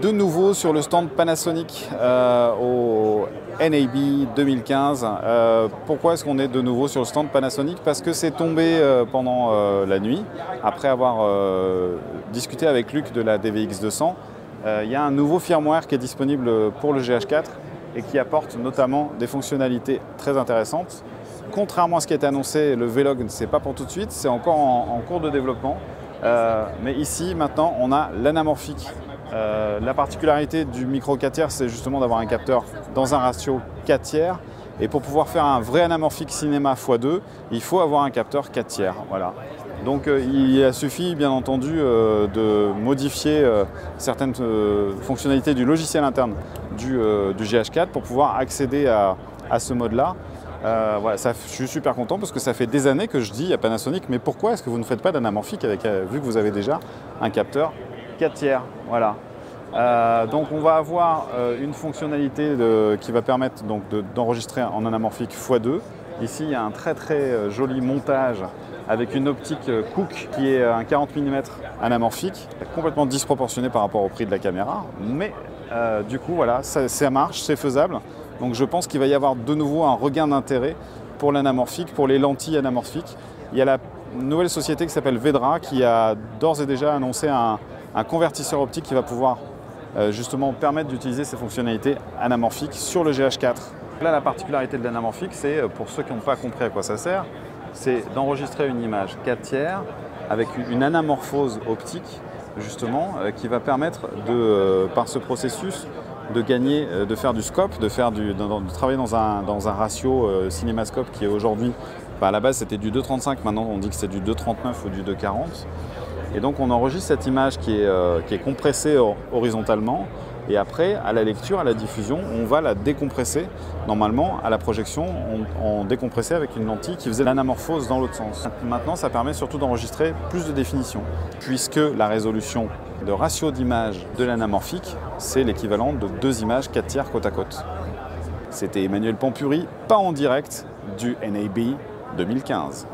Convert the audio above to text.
de nouveau sur le stand Panasonic au NAB 2015. Pourquoi est-ce qu'on est de nouveau sur le stand Panasonic? Parce que c'est tombé pendant la nuit, après avoir discuté avec Luc de la DVX 200. Il y a un nouveau firmware qui est disponible pour le GH4 et qui apporte notamment des fonctionnalités très intéressantes. Contrairement à ce qui a été annoncé, le V-Log, ce n'est pas pour tout de suite, c'est encore en cours de développement. Mais ici, maintenant, on a l'anamorphique. La particularité du micro 4 tiers, c'est justement d'avoir un capteur dans un ratio 4 tiers. Et pour pouvoir faire un vrai anamorphique cinéma x2, il faut avoir un capteur 4 tiers. Voilà. Donc il a suffi, bien entendu, de modifier certaines fonctionnalités du logiciel interne du GH4 pour pouvoir accéder à ce mode-là. Voilà, je suis super content parce que ça fait des années que je dis à Panasonic, mais pourquoi est-ce que vous ne faites pas d'anamorphique vu que vous avez déjà un capteur 4 tiers? Voilà. Donc on va avoir une fonctionnalité qui va permettre d'enregistrer en anamorphique x2. Ici, il y a un très joli montage avec une optique Cooke qui est un 40 mm anamorphique, complètement disproportionné par rapport au prix de la caméra. Mais du coup, voilà, ça marche, c'est faisable. Donc je pense qu'il va y avoir de nouveau un regain d'intérêt pour l'anamorphique, pour les lentilles anamorphiques. Il y a la nouvelle société qui s'appelle Vedra qui a d'ores et déjà annoncé un convertisseur optique qui va pouvoir justement permettre d'utiliser ces fonctionnalités anamorphiques sur le GH4. Là, la particularité de l'anamorphique, c'est, pour ceux qui n'ont pas compris à quoi ça sert, c'est d'enregistrer une image 4 tiers avec une anamorphose optique, justement, qui va permettre, par ce processus, de gagner, de faire du scope, de travailler dans un ratio cinémascope qui est aujourd'hui, à la base c'était du 2,35, maintenant on dit que c'est du 2,39 ou du 2,40. Et donc on enregistre cette image qui est compressée horizontalement, et après, à la lecture, à la diffusion, on va la décompresser. Normalement, à la projection, on décompressait avec une lentille qui faisait l'anamorphose dans l'autre sens. Maintenant, ça permet surtout d'enregistrer plus de définition, puisque la résolution de ratio d'image de l'anamorphique, c'est l'équivalent de 2 images 4 tiers côte à côte. C'était Emmanuel Pampuri, pas en direct, du NAB 2015.